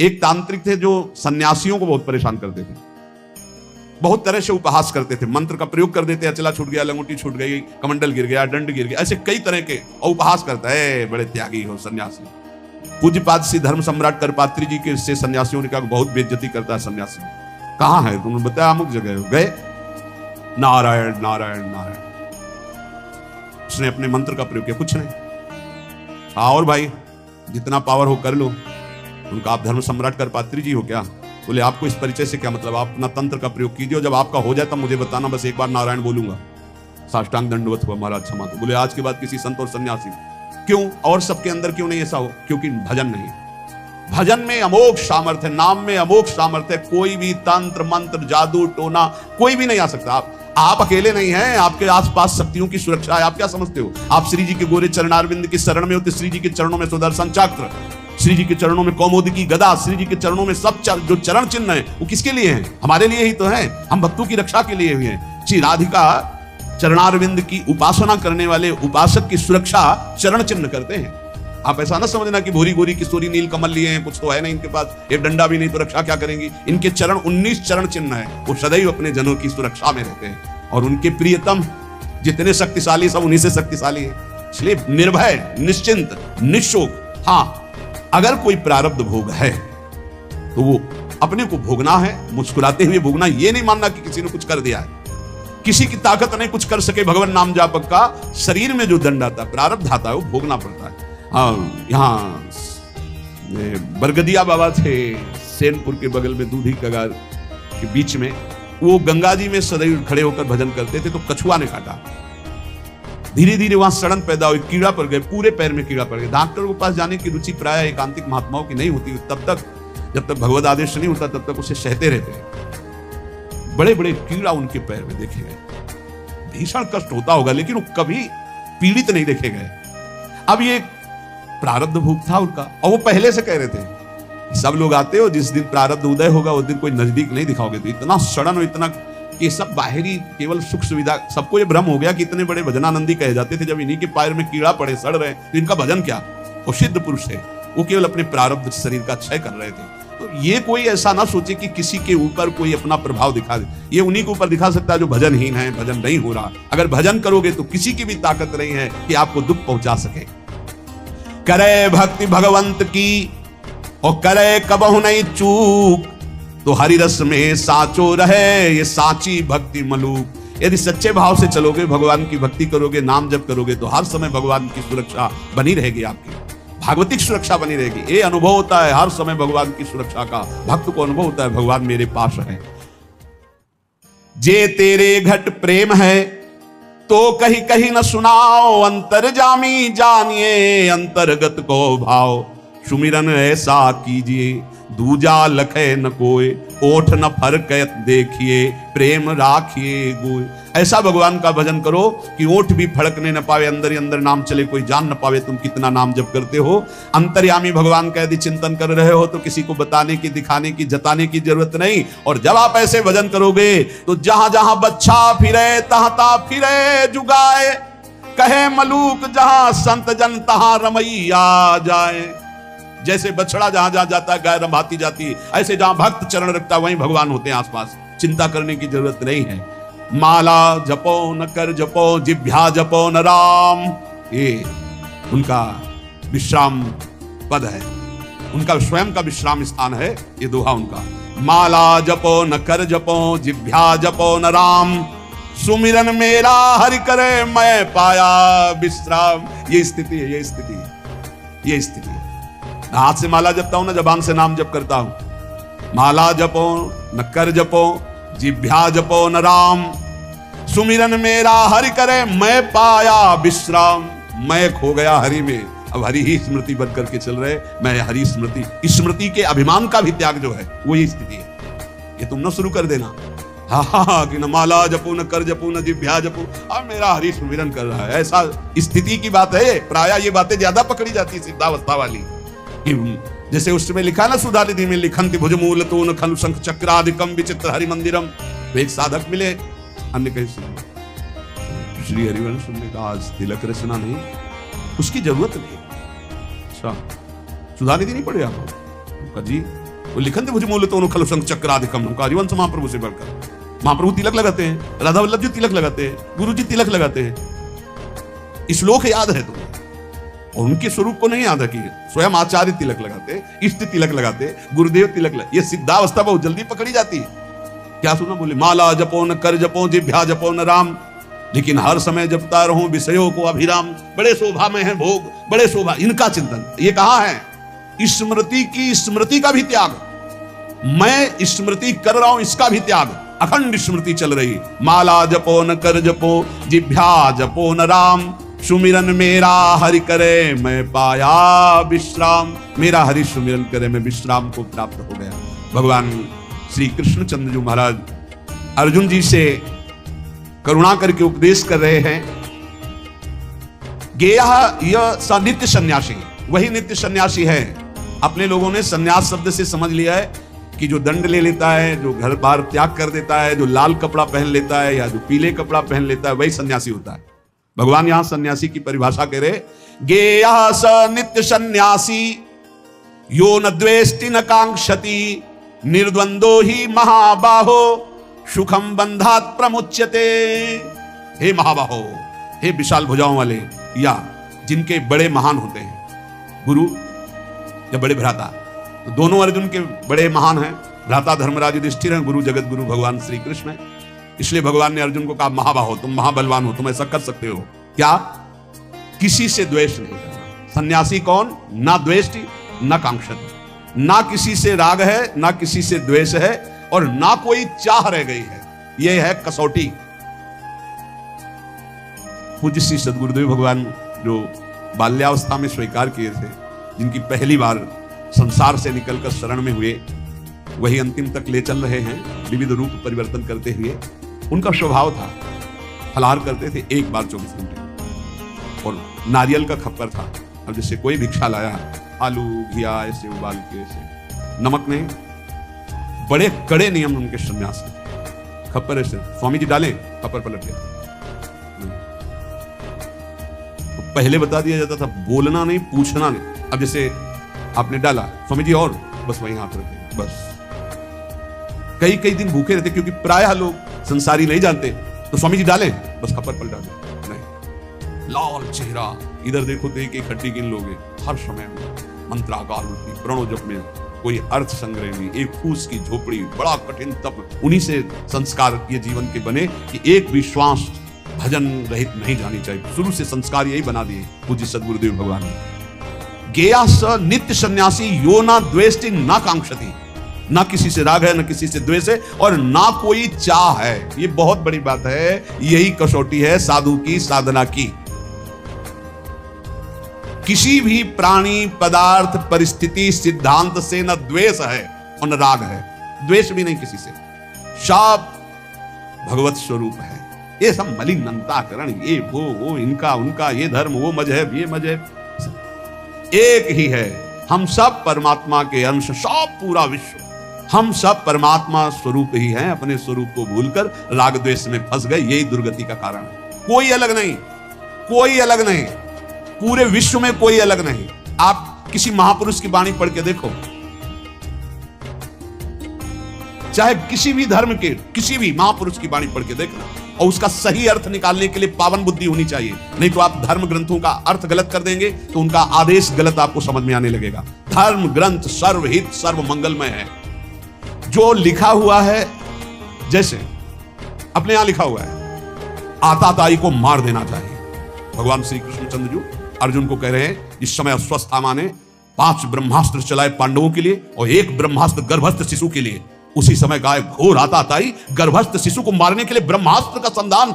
एक तांत्रिक थे जो सन्यासियों को बहुत परेशान करते थे, बहुत तरह से उपहास करते थे, मंत्र का प्रयोग कर देते, अचला छूट गया, लंगोटी छूट गई, कमंडल गिर गया, दंड गिर गया, ऐसे कई तरह के उपहास करता है। बड़े त्यागी हो सन्यासी। पूज्यपाद श्री धर्म सम्राट करपात्री जी के से सन्यासियों ने कहा बहुत बेइज्जती करता है सन्यासी। कहाँ है? तुमने बताया अमुक जगह। गए, नारायण नारायण नारायण। उसने अपने मंत्र का प्रयोग किया, कुछ नहीं। हाँ और भाई जितना पावर हो कर लो। उनका आप धर्म सम्राट करपात्री जी हो क्या? बोले आपको इस परिचय से क्या मतलब, आप अपना तंत्र का प्रयोग कीजिए, जब आपका हो जाए तब मुझे बताना, बस एक बार नारायण बोलूंगा। साष्टांग दंडवत हुआ, महाराज क्षमा करो। बोले आज के बाद किसी संत और सन्यासी क्यों और सबके अंदर क्यों नहीं ऐसा हो? क्योंकि भजन नहीं। भजन में अमोघ सामर्थ्य, नाम में अमोघ सामर्थ्य। कोई भी तंत्र मंत्र जादू टोना कोई भी नहीं आ सकता। आप अकेले नहीं हैं, आपके आसपास शक्तियों की सुरक्षा है। आप क्या समझते हो? आप श्री जी के गोरे चरणारविंद की शरण में हो तो श्री जी के चरणों में सुदर्शन चक्र, श्री जी के चरणों में कौमुदी की गदा, श्री जी के चरणों में सब जो चरण चिन्ह है वो किसके लिए हैं? हमारे लिए ही तो है। हम भक्तों की रक्षा के लिए हुए हैं। श्री राधिका चरणारविंद की उपासना करने वाले उपासक की सुरक्षा चरण चिन्ह करते हैं। आप ऐसा ना समझना कि भूरी गोरी किशोरी नील कमल लिए हैं, कुछ तो है नहीं इनके पास, एक डंडा भी नहीं तो रक्षा क्या करेंगी। इनके चरण 19 चरण चिन्ह है। वो सदैव अपने जनों की सुरक्षा में रहते हैं और उनके प्रियतम जितने शक्तिशाली सब उन्हीं से शक्तिशाली है। इसलिए निर्भय, निश्चिंत, निशोक। हाँ, अगर कोई प्रारब्ध भोग है तो वो अपने को भोगना है, मुस्कुराते हुए भोगना। ये नहीं मानना कि किसी ने कुछ कर दिया है, किसी की ताकत नहीं कुछ कर सके। भगवान नाम जापक का शरीर में जो दंड आता है, प्रारब्ध आता है, वो भोगना पड़ता है। यहाँ बरगदिया बाबा थे सेनपुर के बगल में, दूधी कगार के बीच में। वो गंगा जी में सदैव खड़े होकर भजन करते थे, तो कछुआ ने काटा। धीरे धीरे वहां सड़न पैदा हुई, कीड़ा पड़ गए, पूरे पैर में कीड़ा पड़ गया। डॉक्टर के पास जाने की रुचि प्राय एकांतिक महात्माओं की नहीं होती तब तक, जब तक भगवत आदेश नहीं होता तब तक उसे सहते रहते हैं। बड़े बड़े कीड़ा उनके पैर में देखे गए। भीषण कष्ट होता होगा, लेकिन वो कभी पीड़ित नहीं देखे गए। अब ये प्रारब्ध भोग था उनका, और वो पहले से कह रहे थे सब लोग आते हो, जिस दिन प्रारब्ध उदय होगा उस दिन कोई नजदीक नहीं दिखाओगे। तो इतना सड़न और इतना कि सब बाहरी केवल सुख सुविधा, सबको ये भ्रम हो गया कि इतने बड़े भजनानंदी कहे जाते थे, जब इन्हीं के पैर में कीड़ा पड़े सड़ रहे तो इनका भजन क्या। वो सिद्ध पुरुष थे, वो केवल अपने प्रारब्ध शरीर का क्षय कर रहे थे। तो ये कोई ऐसा ना सोचे कि किसी के ऊपर कोई अपना प्रभाव दिखा दे। ये उन्हीं के ऊपर दिखा सकता है जो भजनहीन है, भजन नहीं हो रहा। अगर भजन करोगे तो किसी की भी ताकत नहीं है कि आपको दुख पहुंचा सके। करे भक्ति भगवंत की और करे कबहु नहीं चूक, तो हरि रस में साचो रहे ये साची भक्ति मलूक। यदि सच्चे भाव से चलोगे, भगवान की भक्ति करोगे, नाम जप करोगे, तो हर समय भगवान की सुरक्षा बनी रहेगी, आपकी भागवतिक सुरक्षा बनी रहेगी। ये अनुभव होता है हर समय भगवान की सुरक्षा का। भक्त को अनुभव होता है भगवान मेरे पास है। जे तेरे घट प्रेम है तो कहीं कहीं न सुनाओ, अंतर्जामी जानिए अंतर्गत को भाव। सुमिरन ऐसा कीजिए दूजा लखे न कोय, ओठ न फरकत देखिए प्रेम राखिए गोय। ऐसा भगवान का भजन करो कि ओठ भी फड़कने न पावे, अंदर ही अंदर नाम चले, कोई जान न पावे तुम कितना नाम जप करते हो। अंतर्यामी भगवान का यदि चिंतन कर रहे हो तो किसी को बताने की, दिखाने की, जताने की जरूरत नहीं। और जब आप ऐसे भजन करोगे तो जहां जहां बच्चा फिरे तहां तहां फिरे जुगाए, कहे मलूक जहां संत जन तहां रमैया जाए। जैसे बछड़ा जहां जहां जाता है गाय रंभाती जाती है, ऐसे जहां भक्त चरण रखता है वहीं भगवान होते हैं आसपास। चिंता करने की जरूरत नहीं है। माला जपो न कर जपो, जिभ्या जपो न राम, ये उनका विश्राम पद है, उनका स्वयं का विश्राम स्थान है ये दोहा उनका। माला जपो न कर जपो, जिभ्या जपो न राम, सुमिरन मेरा हरि करे मैं पाया विश्राम। ये स्थिति है, ये स्थिति है, ये स्थिति है। हाथ से माला जपता हूं ना, जबान से नाम जप करता हूं। माला जपो न कर जपो, जिभ्या जपो न राम, सुमिरन मेरा हरि करे मैं पाया विश्राम। मैं खो गया हरि में, अब हरि ही स्मृति बन करके चल रहे। मैं हरि स्मृति, इस स्मृति के अभिमान का भी त्याग जो है वो ये स्थिति है। ये तुम न शुरू कर देना हाँ कि न माला जपो न कर जपो न जिभ्या जपो, अब मेरा हरि सुमिरन कर रहा है, ऐसा स्थिति की बात है। प्राय ये बातें ज्यादा पकड़ी जाती है सिद्धावस्था वाली। जैसे उसमें लिखा ना सुधा निधि में, लिखंति भुजमूल तो न खलु शंख चक्रादिकम विचित्र हरि मंदिरम। एक साधक मिले, अन्य कहीं सुने श्री हरिवंश ने कहा आज तिलक रचना नहीं, उसकी जरूरत नहीं। अच्छा सुधा निधि नहीं पढ़े आप? जी वो लिखन थे मुझे मूल तो खल संग चक्राधिकम हरिवंश महाप्रभु से बढ़कर। महाप्रभु तिलक लगाते हैं, राधा वल्लभ जी तिलक लगाते हैं, गुरु जी तिलक लगाते हैं। श्लोक याद है तुम्हें, और उनके स्वरूप को नहीं याद है कि स्वयं आचार्य तिलक लगाते, इष्ट तिलक लगाते, गुरुदेव तिलक लगाते। ये सिद्धावस्था बहुत जल्दी पकड़ी जाती है। क्या सुना बोले, माला जपो न कर जपो जिभ्या जपो न राम, लेकिन हर समय जपता रहूं विषयों को अभिराम। बड़े शोभा में है भोग, बड़े शोभा, इनका चिंतन। ये कहा है स्मृति की, स्मृति का भी त्याग, मैं स्मृति कर रहा हूं इसका भी त्याग, अखंड स्मृति चल रही। माला जपो न कर जपो जिभ्या जपो न राम, सुमिरन मेरा हरि करे मैं पाया विश्राम। मेरा हरि सुमिरन करे मैं विश्राम को प्राप्त हो गया। भगवान श्री कृष्णचंद्र जी महाराज अर्जुन जी से करुणा करके उपदेश कर रहे हैं। गेयः यह स नित्य सन्यासी, वही नित्य सन्यासी है। अपने लोगों ने सन्यास शब्द से समझ लिया है कि जो दंड ले लेता है, जो घर बार त्याग कर देता है, जो लाल कपड़ा पहन लेता है या जो पीले कपड़ा पहन लेता है, वही सन्यासी होता है। भगवान यहां सन्यासी की परिभाषा कह रहे, गेयः स नित्य सन्यासी यो न द्वेष्टि न कांक्षति, निर्द्वंदो ही महाबाहो सुखम बंधात प्रमुच्यते। हे महाबाहो, हे विशाल भुजाओं वाले, या जिनके बड़े महान होते हैं, गुरु या बड़े भ्राता, तो दोनों अर्जुन के बड़े महान हैं। भ्राता धर्मराज युधिष्ठिर हैं, गुरु जगत गुरु भगवान श्री कृष्ण है। इसलिए भगवान ने अर्जुन को कहा महाबाहो, तुम महाबलवान हो, तुम ऐसा कर सकते हो। क्या? किसी से द्वेष नहीं करना। सन्यासी कौन? ना द्वेष्टि ना कांक्षति, ना किसी से राग है, ना किसी से द्वेष है, और ना कोई चाह रह गई है। यह है कसौटी। पूज्य श्री सद्गुरुदेव भगवान जो बाल्यावस्था में स्वीकार किए थे, जिनकी पहली बार संसार से निकलकर शरण में हुए, वही अंतिम तक ले चल रहे हैं विविध रूप परिवर्तन करते हुए। उनका स्वभाव था, फलाहार करते थे एक बार 24 घंटे, और नारियल का खप्पर था। अब जैसे कोई भिक्षा लाया, आलू घिया ऐसे उबाल के, ऐसे नमक नहीं, बड़े कड़े नियम उनके सन्यास में। खप्पर ऐसे स्वामी जी डालें, खप्पर पलट गया। तो पहले बता दिया जाता था बोलना नहीं, पूछना नहीं। अब जैसे आपने डाला, स्वामी जी और, बस वहीं हाथ रखे, बस। कई कई दिन भूखे रहते, क्योंकि प्रायः लोग संसारी नहीं जानते, तो स्वामी जी डालें, बस खप्पर पलटा दे। नहीं, लाल चेहरा, इधर देखो तो एक एक हड्डी गिन लोगे। हर समय मंत्रागार में, प्रणो जप में, कोई अर्थ संग्रह नहीं, एक फूस की झोपड़ी, बड़ा कठिन तप। उन्हीं से संस्कार ये जीवन के बने कि एक भी श्वास भजन रहित नहीं जानी चाहिए। शुरू से संस्कार यही बना दिए पूज्य सद्गुरुदेव भगवान ने। गेया स नित्य सन्यासी यो ना द्वेष्टि ना कांक्षति, ना किसी से राग है, ना किसी से द्वेष है, और ना कोई चाह है। ये बहुत बड़ी बात है। यही कसौटी है साधु की साधना की। किसी भी प्राणी, पदार्थ, परिस्थिति, सिद्धांत से न द्वेष है और न राग है, द्वेष भी नहीं किसी से। सब भगवत स्वरूप है। ये सब मलिन अंतःकरण, ये वो इनका उनका, ये धर्म वो मजहब ये मजहब, एक ही है। हम सब परमात्मा के अंश, सब पूरा विश्व, हम सब परमात्मा स्वरूप ही हैं। अपने स्वरूप को भूलकर राग द्वेष में फंस गए, यही दुर्गति का कारण है। कोई अलग नहीं, कोई अलग नहीं, पूरे विश्व में कोई अलग नहीं। आप किसी महापुरुष की वाणी पढ़ के देखो, चाहे किसी भी धर्म के किसी भी महापुरुष की वाणी पढ़ के देखना, और उसका सही अर्थ निकालने के लिए पावन बुद्धि होनी चाहिए। नहीं तो आप धर्म ग्रंथों का अर्थ गलत कर देंगे, तो उनका आदेश गलत आपको समझ में आने लगेगा। धर्म ग्रंथ सर्वहित सर्व मंगलमय है। जो लिखा हुआ है, जैसे अपने यहां लिखा हुआ है, आताताई को मार देना चाहिए। भगवान श्री कृष्णचंद्र जी अर्जुन को कह रहे हैं, इस समय अश्वत्थामा ने 5 ब्रह्मास्त्र चलाए पांडवों के लिए और 1 ब्रह्मास्त्र गर्भस्थ शिशु के लिए। उसी समय गाय घोर आताताई गर्भस्थ शिशु को मारने के लिए ब्रह्मास्त्र का संधान,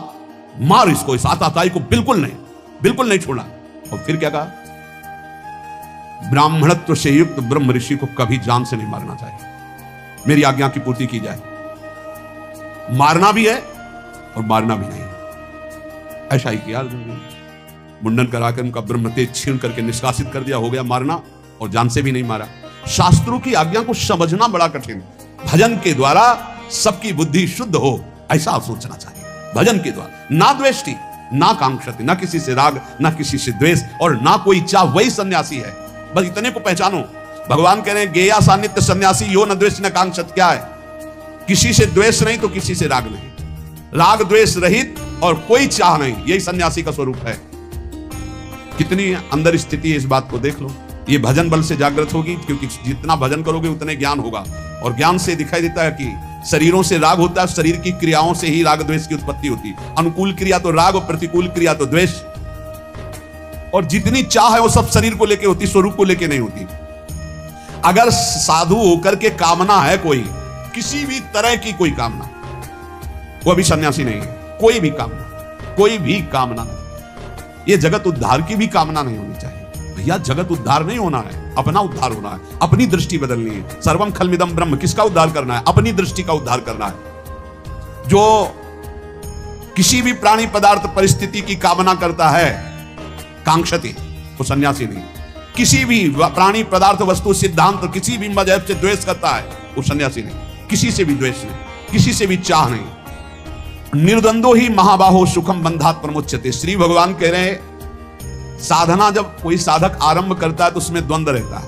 मार इसको, इस आताताई को बिल्कुल नहीं छोड़ना। और फिर क्या कहा? ब्राह्मणत्व से युक्त ब्रह्म ऋषि को कभी जान से नहीं मारना चाहिए। मेरी आज्ञा की पूर्ति की जाए। मारना भी है और मारना भी नहीं। ऐसा ही किया अर्जुन ने। मुंडन कराकर उनका ब्रह्म तेज छीन करके निष्कासित कर दिया, हो गया मारना, और जान से भी नहीं मारा। शास्त्रों की आज्ञा को समझना बड़ा कठिन। भजन के द्वारा सबकी बुद्धि शुद्ध हो, ऐसा सोचना चाहिए। भजन के द्वारा ना द्वेष्टि ना कांक्षति, ना किसी से राग ना किसी से द्वेष, और ना कोई चाह, वही सन्यासी है। बस इतने को पहचानो। भगवान कह रहे हैं गेया सानिध्य सन्यासी यो न द्वेष न कांक्षत। क्या है? किसी से द्वेष नहीं तो किसी से राग नहीं, राग द्वेष रहित और कोई चाह नहीं, यही सन्यासी का स्वरूप है। कितनी अंदर स्थिति है, इस बात को देख लो। ये भजन बल से जागृत होगी, क्योंकि जितना भजन करोगे उतने ज्ञान होगा, और ज्ञान से दिखाई देता है कि शरीरों से राग होता है, शरीर की क्रियाओं से ही राग द्वेष की उत्पत्ति होती है। अनुकूल क्रिया तो राग और प्रतिकूल क्रिया तो द्वेष। और जितनी चाह है वो सब शरीर को लेके होती, स्वरूप को लेके नहीं होती। अगर साधु होकर के कामना है कोई, किसी भी तरह की कोई कामना, वो अभी सन्यासी नहीं है। कोई भी कामना, कोई भी कामना नहीं। ये जगत उद्धार की भी कामना नहीं होनी चाहिए। भैया जगत उद्धार नहीं होना है, अपना उद्धार होना है, अपनी दृष्टि बदलनी है। सर्वम खलमिदम ब्रह्म, किसका उद्धार करना है? अपनी दृष्टि का उद्धार करना है। जो किसी भी प्राणी पदार्थ परिस्थिति की कामना करता है, कांक्षति, वो सन्यासी नहीं। किसी भी प्राणी पदार्थ वस्तु सिद्धांत किसी भी मजहब से द्वेष करता है, वो सन्यासी नहीं। किसी से भी द्वेष नहीं, किसी से भी चाह नहीं। निर्द्वंदो ही महाबाहो सुखम बंधात प्रमुच्यते। श्री भगवान कह रहे हैं साधना जब कोई साधक आरंभ करता है तो उसमें द्वंद्व रहता है।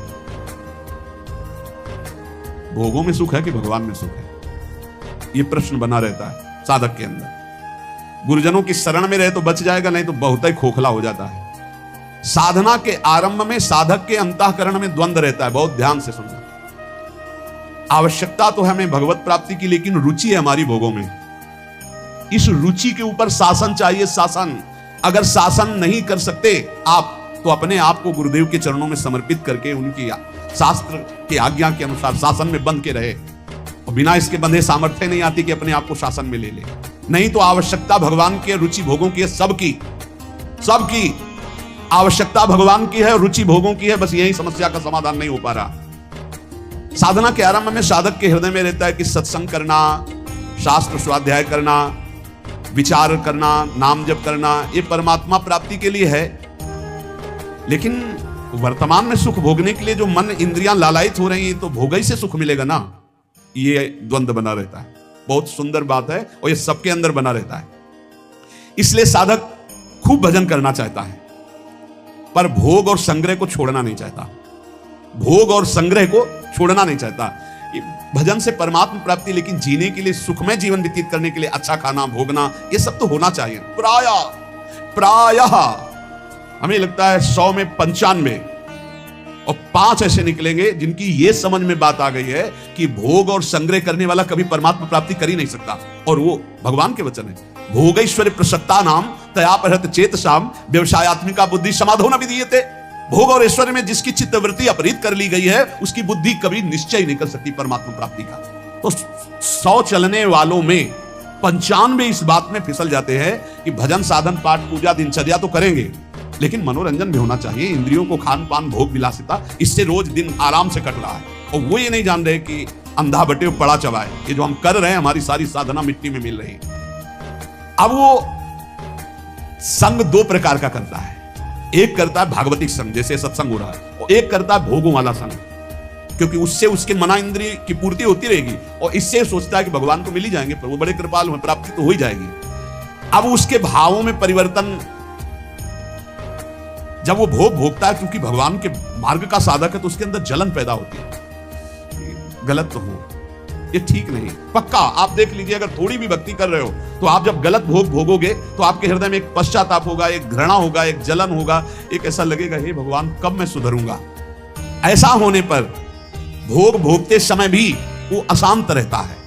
भोगों में सुख है कि भगवान में सुख है, यह प्रश्न बना रहता है साधक के अंदर। गुरुजनों की शरण में रहे तो बच जाएगा, नहीं तो बहुत ही खोखला हो जाता है। साधना के आरंभ में साधक के अंतःकरण में द्वंद्व रहता है। बहुत ध्यान से सुनना। आवश्यकता तो है हमें भगवत प्राप्ति की, लेकिन रुचि है हमारी भोगों में। इस रुचि के ऊपर शासन चाहिए, शासन। अगर शासन नहीं कर सकते आप, तो अपने आप को गुरुदेव के चरणों में समर्पित करके उनकी शास्त्र की आज्ञा के अनुसार शासन में बंध के रहे। और बिना इसके बंधे सामर्थ्य नहीं आती कि अपने आप को शासन में ले ले। नहीं तो आवश्यकता भगवान की, रुचि भोगों की है, सबकी सबकी आवश्यकता भगवान की है, रुचि भोगों की है। बस यही समस्या का समाधान नहीं हो पा रहा। साधना के आरंभ में साधक के हृदय में रहता है कि सत्संग करना, शास्त्र स्वाध्याय करना, विचार करना, नाम जप करना, ये परमात्मा प्राप्ति के लिए है। लेकिन वर्तमान में सुख भोगने के लिए जो मन इंद्रियां लालायित हो रही हैं, तो भोग ही से सुख मिलेगा ना। ये द्वंद्व बना रहता है। बहुत सुंदर बात है, और ये सबके अंदर बना रहता है। इसलिए साधक खूब भजन करना चाहता है, पर भोग और संग्रह को छोड़ना नहीं चाहता। भोग और संग्रह को छोड़ना नहीं चाहता। भजन से परमात्मा प्राप्ति, लेकिन जीने के लिए, सुखमय जीवन व्यतीत करने के लिए अच्छा खाना, भोगना, ये सब तो होना चाहिए। प्रायः हमें लगता है 100 में 95 और 5 ऐसे निकलेंगे जिनकी ये समझ में बात आ गई है कि भोग और संग्रह करने वाला कभी परमात्मा प्राप्ति कर ही नहीं सकता। और वो भगवान के वचन है। भोगैश्वर्य प्रसक्ता नाम तयापहृत चेतसाम व्यवसायात्मिका बुद्धि समाधो न विधीयते। भोग और ऐश्वर्य में जिसकी चित्तवृत्ति अपहृत कर ली गई है, उसकी बुद्धि कभी निश्चय नहीं कर सकती परमात्मा प्राप्ति का। तो 100 चलने वालों में 95 इस बात में फिसल जाते हैं कि भजन, साधन, पाठ, पूजा, दिनचर्या तो करेंगे, लेकिन मनोरंजन भी होना चाहिए। इंद्रियों को खान पान, भोग विलासिता, इससे रोज दिन आराम से कट रहा है। और वो ये नहीं जान रहे कि अंधा बटे पड़ा चबाए। ये जो हम कर रहे हैं, हमारी सारी साधना मिट्टी में मिल रही है। अब वो संग 2 प्रकार का करता है। एक करता है भागवतिक संग, जैसे सत्संग हो रहा है, और एक करता है भोगों वाला संग, क्योंकि उससे उसके मना इंद्रिय की पूर्ति होती रहेगी। और इससे सोचता है कि भगवान को मिल ही जाएंगे, पर वो बड़े कृपालु हैं, प्राप्ति तो हो ही जाएगी। अब उसके भावों में परिवर्तन, जब वो भोग भोगता है, क्योंकि भगवान के मार्ग का साधक है, तो उसके अंदर जलन पैदा होती है। गलत तो हो, ये ठीक नहीं। पक्का आप देख लीजिए, अगर थोड़ी भी भक्ति कर रहे हो, तो आप जब गलत भोग भोगोगे तो आपके हृदय में एक पश्चाताप होगा, एक घृणा होगा, एक जलन होगा, एक ऐसा लगेगा, हे भगवान कब मैं सुधरूंगा। ऐसा होने पर भोग भोगते समय भी वो अशांत रहता है,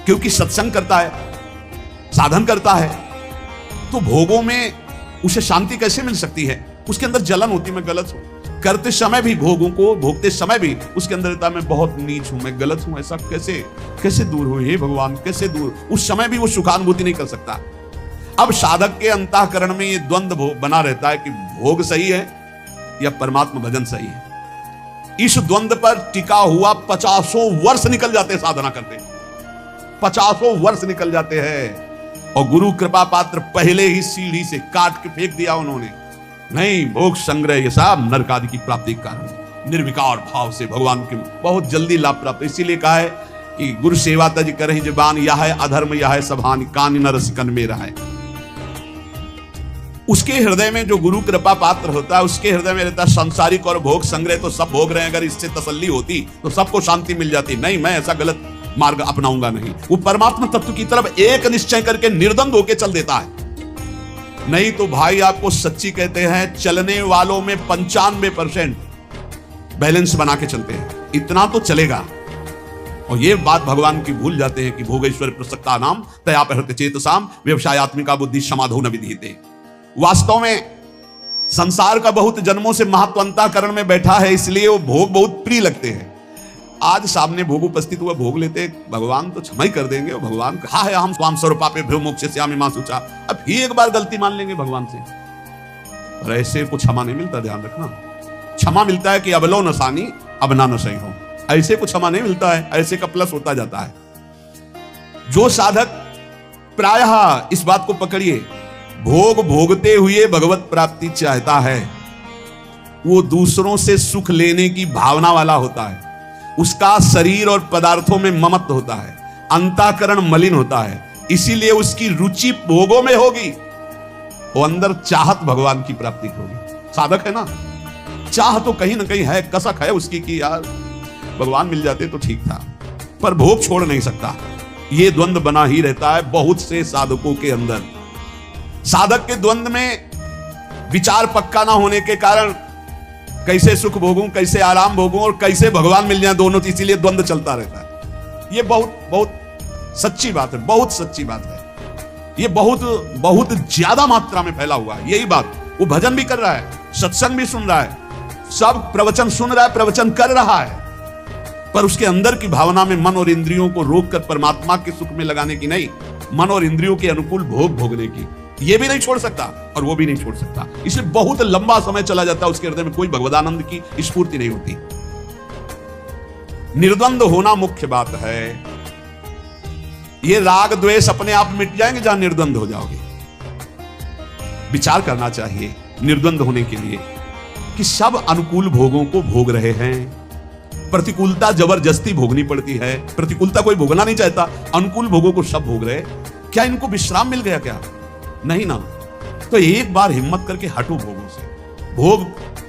क्योंकि सत्संग करता है, साधन करता है, तो भोगों में उसे शांति कैसे मिल सकती है? उसके अंदर जलन होती, मैं गलत हूं। करते समय भी, भोगों को भोगते समय भी उसके अंदर रहता, मैं बहुत नीच हूं, मैं गलत हूं। ऐसा कैसे दूर हो, हे भगवान कैसे दूर? उस समय भी वो सुखानुभूति नहीं कर सकता। अब साधक के अंतःकरण में ये द्वंद्व बना रहता है कि भोग सही है या परमात्मा भजन सही है। इस द्वंद्व पर टिका हुआ 50 वर्ष निकल जाते साधना करते, 50 वर्ष निकल जाते हैं। और गुरु कृपा पात्र पहले ही सीढ़ी से काट के फेंक दिया उन्होंने। नहीं, भोग संग्रह ये सब नरक आदि की प्राप्ति के कारण निर्विकार भाव से भगवान के बहुत जल्दी लाभ प्राप्त। इसीलिए कहा है कि गुरु सेवा तज करहि जबान, यह है अधर्म यह है सभान, कान न रसिकन में रहा है। उसके हृदय में जो गुरु कृपा पात्र होता है, उसके हृदय में रहता है सांसारिक और भोग संग्रह तो सब भोग रहे हैं, अगर इससे तसल्ली होती तो सबको शांति मिल जाती। नहीं, मैं ऐसा गलत मार्ग अपनाऊंगा नहीं। वो परमात्मा तत्व की तरफ एक निश्चय करके निर्द्वंद होकर चल देता है। नहीं तो भाई आपको सच्ची कहते हैं, चलने वालों में 95% बैलेंस बना के चलते हैं, इतना तो चलेगा। और ये बात भगवान की भूल जाते हैं कि भोगेश्वर प्रसक्ता नाम तयापहृत चेतसाम व्यवसायत्मिका बुद्धि समाधो न विधीयते। वास्तव में संसार का बहुत जन्मों से महत्वंताकरण में बैठा है, इसलिए वो भोग बहुत प्रिय लगते हैं। आज सामने भोग उपस्थित हुआ, भोग लेते भगवान तो क्षमा ही कर देंगे। और भगवान कहा है हम स्वाम स्वरूपापे भ्यो मोक्ष श्यामी मां सूचा, अब ही एक बार गलती मान लेंगे भगवान से। और ऐसे को क्षमा नहीं मिलता, ध्यान रखना। क्षमा मिलता है कि अब लो नसानी अब ना नशई हो, ऐसे को क्षमा नहीं मिलता है, ऐसे का प्लस होता जाता है। जो साधक प्रायः इस बात को पकड़िए, भोग भोगते हुए भगवत प्राप्ति चाहता है, वो दूसरों से सुख लेने की भावना वाला होता है। उसका शरीर और पदार्थों में ममत्व होता है, अंतःकरण मलिन होता है, इसीलिए उसकी रुचि भोगों में होगी। वो अंदर चाहत भगवान की प्राप्ति होगी। साधक है ना, चाह तो कहीं ना कहीं है, कसक है उसकी कि यार भगवान मिल जाते तो ठीक था, पर भोग छोड़ नहीं सकता। ये द्वंद्व बना ही रहता है बहुत से साधकों के अंदर। साधक के द्वंद्व में विचार पक्का ना होने के कारण कैसे सुख भोगूं, कैसे आराम भोगूं और कैसे भगवान मिल जाए, दोनों, इसीलिए द्वंद्व चलता रहता है। ये बहुत बहुत सच्ची बात है, बहुत सच्ची बात है। ये बहुत बहुत ज्यादा मात्रा में फैला हुआ है यही बात। वो भजन भी कर रहा है, सत्संग भी सुन रहा है, सब प्रवचन सुन रहा है, प्रवचन कर रहा है, पर उसके अंदर की भावना में मन और इंद्रियों को रोककर परमात्मा के सुख में लगाने की नहीं, मन और इंद्रियों के अनुकूल भोग भोगने की, ये भी नहीं छोड़ सकता और वो भी नहीं छोड़ सकता। इसलिए बहुत लंबा समय चला जाता है, उसके हृदय में कोई भगवदानंद की स्फूर्ति नहीं होती। निर्द्वंद होना मुख्य बात है। ये राग द्वेष अपने आप मिट जाएंगे जहां निर्द्वंद हो जाओगे। विचार करना चाहिए निर्द्वंद होने के लिए कि सब अनुकूल भोगों को भोग रहे हैं, प्रतिकूलता जबरदस्ती भोगनी पड़ती है। प्रतिकूलता कोई भोगना नहीं चाहता, अनुकूल भोगों को सब भोग रहे। क्या इनको विश्राम मिल गया क्या? नहीं ना। तो एक बार हिम्मत करके हटो भोगों से। भोग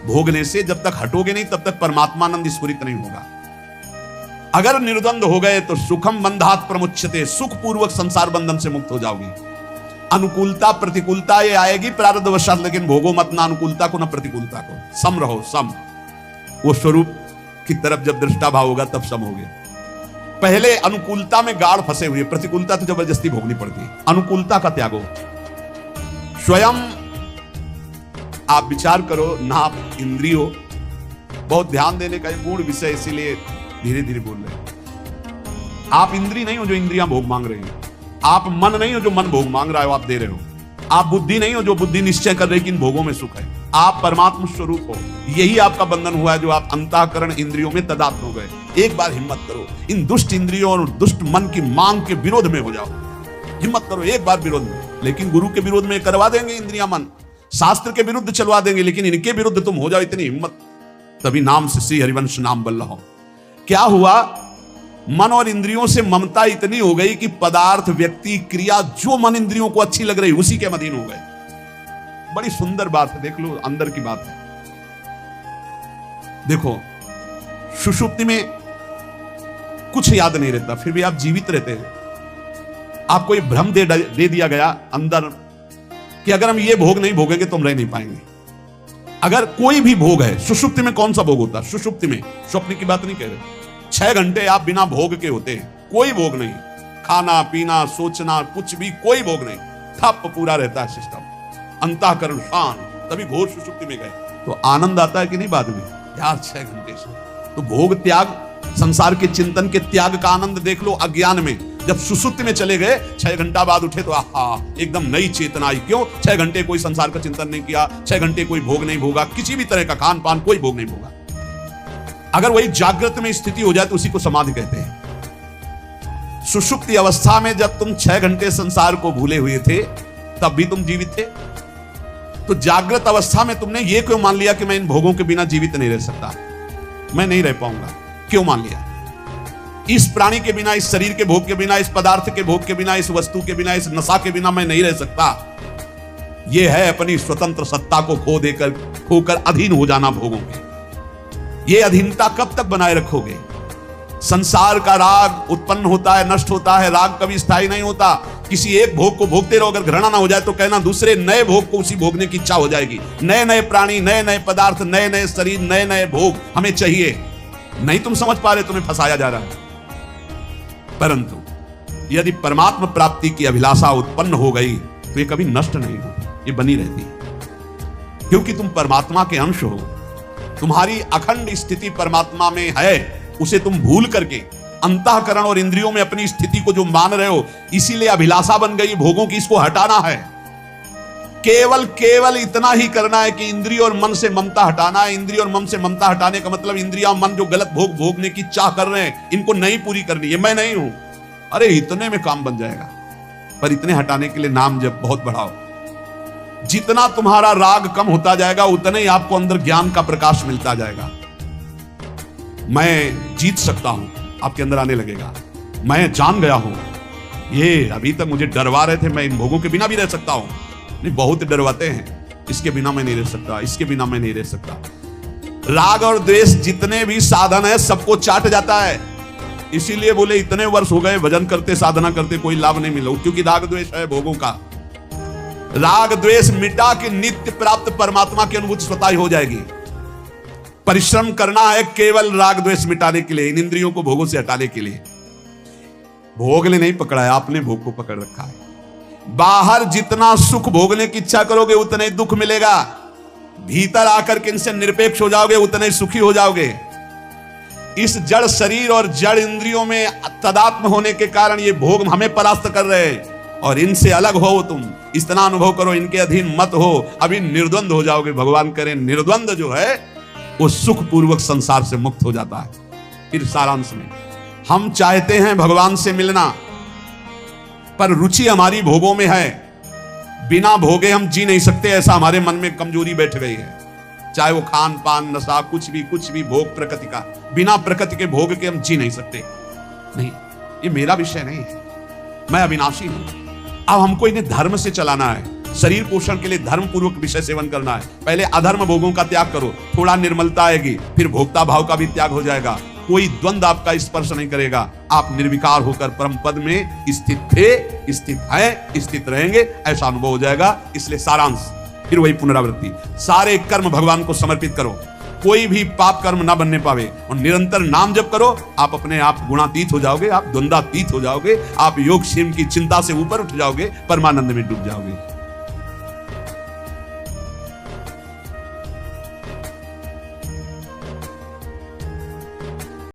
भोगने से जब तक हटोगे नहीं तब तक परमात्मानंद स्फुरित नहीं होगा। अगर निर्द्वंद हो गए तो सुखम बंधात प्रमुच्यते, सुख पूर्वक संसार बंधन से मुक्त हो जाओगे। अनुकूलता प्रतिकूलता ये आएगी प्रारब्धवशात, लेकिन भोगो मत ना अनुकूलता को ना प्रतिकूलता को। सम रहो, सम। वो स्वरूप की तरफ जब दृष्टा भाव होगा तब सम होगे। पहले अनुकूलता में गाढ़ फंसे हुए, प्रतिकूलता तो जबरदस्ती भोगनी पड़ती है। अनुकूलता का त्यागो। स्वयं आप विचार करो, नाप इंद्रियों, बहुत ध्यान देने का पूर्ण विषय, इसीलिए धीरे धीरे बोल रहे हैं। आप इंद्री नहीं हो जो इंद्रियां भोग मांग रहे हैं, आप मन नहीं हो जो मन भोग मांग रहा है आप दे रहे हो, आप बुद्धि नहीं हो जो बुद्धि निश्चय कर रही कि इन भोगों में सुख है। आप परमात्मा स्वरूप हो। यही आपका बंधन हुआ है जो आप अंतःकरण इंद्रियों में तदात्म हो गए। एक बार हिम्मत करो, इन दुष्ट इंद्रियों और दुष्ट मन की मांग के विरोध में हो जाओ। हिम्मत करो एक बार विरोध में, लेकिन गुरु के विरोध में करवा देंगे इंद्रियां मन, शास्त्र के विरुद्ध चलवा देंगे, लेकिन इनके विरुद्ध तुम हो जाओ। इतनी हिम्मत, तभी नाम से श्री हरिवंश नाम बल्ला हो। क्या हुआ? मन और इंद्रियों से ममता इतनी हो गई कि पदार्थ, व्यक्ति, क्रिया जो मन इंद्रियों को अच्छी लग रही उसी के अधीन हो गए। बड़ी सुंदर बात है, देख लो, अंदर की बात है। देखो, सुषुप्ति में कुछ याद नहीं रहता, फिर भी आप जीवित रहते हैं। आपको ये भ्रम दे दिया गया अंदर कि अगर हम ये भोग नहीं भोगेंगे तो हम रह नहीं पाएंगे। अगर कोई भी भोग है, सुषुप्ति में कौन सा भोग होता है? सुषुप्ति में, स्वप्न की बात नहीं कह रहे, 6 घंटे आप बिना भोग के होते हैं, कोई भोग नहीं, खाना पीना सोचना कुछ भी, कोई भोग नहीं, ठप पूरा रहता है सिस्टम, अंतःकरण शांत। तभी घोर सुषुप्ति में गए तो आनंद आता है कि नहीं बाद में यार 6 घंटे से। तो भोग त्याग, संसार के चिंतन के त्याग का आनंद देख लो अज्ञान में। जब सुसुप्ति में चले गए, 6 घंटा बाद उठे तो आहा, एकदम नई चेतना आई। क्यों? 6 घंटे कोई संसार का चिंतन नहीं किया, 6 घंटे कोई भोग नहीं भोगा, किसी भी तरह का खान पान कोई भोग नहीं भोगा। अगर वही जागृत में स्थिति हो जाए तो उसी को समाधि कहते हैं। सुषुप्ति अवस्था में जब तुम 6 घंटे संसार को भूले हुए थे तब भी तुम जीवित थे। तो जागृत अवस्था में तुमने ये क्यों मान लिया कि मैं इन भोगों के बिना जीवित नहीं रह सकता, मैं नहीं रह पाऊंगा? क्यों मान लिया? इस प्राणी के बिना, इस शरीर के भोग के बिना, इस पदार्थ के भोग के बिना, इस वस्तु के बिना, इस नशा के बिना मैं नहीं रह सकता। ये है अपनी स्वतंत्र सत्ता को खोकर अधीन हो जाना भोगों के। ये अधीनता कब तक बनाए रखोगे? संसार का राग उत्पन्न होता है, नष्ट होता है, राग कभी स्थायी नहीं होता। किसी एक भोग को भोगते रहो, अगर घृणा ना हो जाए तो कहना दूसरे नए भोग को उसी भोगने की इच्छा हो जाएगी। नए नए प्राणी, नए नए पदार्थ, नए नए शरीर, नए नए भोग हमें चाहिए। नहीं तुम समझ पा रहे, तुम्हें फंसाया जा रहा है। परंतु यदि परमात्मा प्राप्ति की अभिलाषा उत्पन्न हो गई तो ये कभी नष्ट नहीं होती, ये बनी रहती है, क्योंकि तुम परमात्मा के अंश हो। तुम्हारी अखंड स्थिति परमात्मा में है, उसे तुम भूल करके अंतःकरण और इंद्रियों में अपनी स्थिति को जो मान रहे हो, इसीलिए अभिलाषा बन गई भोगों की, इसको हटाना है। केवल इतना ही करना है कि इंद्रिय और मन से ममता हटाना है। इंद्रिय और मन से ममता हटाने का मतलब इंद्रिया मन जो गलत भोग भोगने की चाह कर रहे हैं, इनको नहीं पूरी करनी है। मैं नहीं हूं, अरे इतने में काम बन जाएगा। पर इतने हटाने के लिए नाम जप बहुत बढ़ाओ। जितना तुम्हारा राग कम होता जाएगा, उतने ही आपको अंदर ज्ञान का प्रकाश मिलता जाएगा। मैं जीत सकता हूं, आपके अंदर आने लगेगा। मैं जान गया हूं, ये अभी तक मुझे डरवा रहे थे, मैं इन भोगों के बिना भी रह सकता हूं। नहीं, बहुत डरवाते हैं, इसके बिना मैं नहीं रह सकता, इसके बिना मैं नहीं रह सकता। राग और द्वेष जितने भी साधन है सबको चाट जाता है। इसीलिए बोले इतने वर्ष हो गए भजन करते, साधना करते, कोई लाभ नहीं मिला, क्योंकि राग द्वेष है भोगों का। राग द्वेष मिटा के नित्य प्राप्त परमात्मा की अनुभूति स्वतः ही हो जाएगी। परिश्रम करना है केवल राग द्वेष मिटाने के लिए, इन इंद्रियों को भोगों से हटाने के लिए। भोग ने नहीं पकड़ा है, आपने भोग को पकड़ रखा है। बाहर जितना सुख भोगने की इच्छा करोगे उतना ही दुख मिलेगा। भीतर आकर के इनसे निरपेक्ष हो जाओगे, उतने ही सुखी हो जाओगे। इस जड़ शरीर और जड़ इंद्रियों में तदात्म होने के कारण ये भोग हमें परास्त कर रहे हैं, और इनसे अलग हो तुम, इतना अनुभव करो, इनके अधीन मत हो, अभी निर्द्वंद हो जाओगे। भगवान करें निर्द्वंद जो है वो सुख पूर्वक संसार से मुक्त हो जाता है। फिर सारांश में हम चाहते हैं भगवान से मिलना, पर रुचि हमारी भोगों में है। बिना भोगे हम जी नहीं सकते, ऐसा हमारे मन में कमजोरी बैठ गई है। चाहे वो खान पान नशा कुछ भी भोग प्रकृति का, बिना प्रकृति के भोग के हम जी नहीं सकते। नहीं, ये मेरा विषय नहीं है, मैं अविनाशी हूं। अब हमको इन्हें धर्म से चलाना है। शरीर पोषण के लिए धर्म पूर्वक विषय सेवन करना है। पहले अधर्म भोगों का त्याग करो, थोड़ा निर्मलता आएगी, फिर भोक्ता भाव का भी त्याग हो जाएगा। कोई द्वंद आपका स्पर्श नहीं करेगा। आप निर्विकार होकर परम पद में स्थित थे, स्थित हैं, स्थित रहेंगे, ऐसा अनुभव हो जाएगा। इसलिए सारांश फिर वही पुनरावृत्ति, सारे कर्म भगवान को समर्पित करो, कोई भी पाप कर्म ना बनने पावे, और निरंतर नाम जप करो। आप अपने आप गुणातीत हो जाओगे, आप द्वंद्वातीत हो जाओगे, आप योग क्षेम की चिंता से ऊपर उठ जाओगे, परमानंद में डूब जाओगे।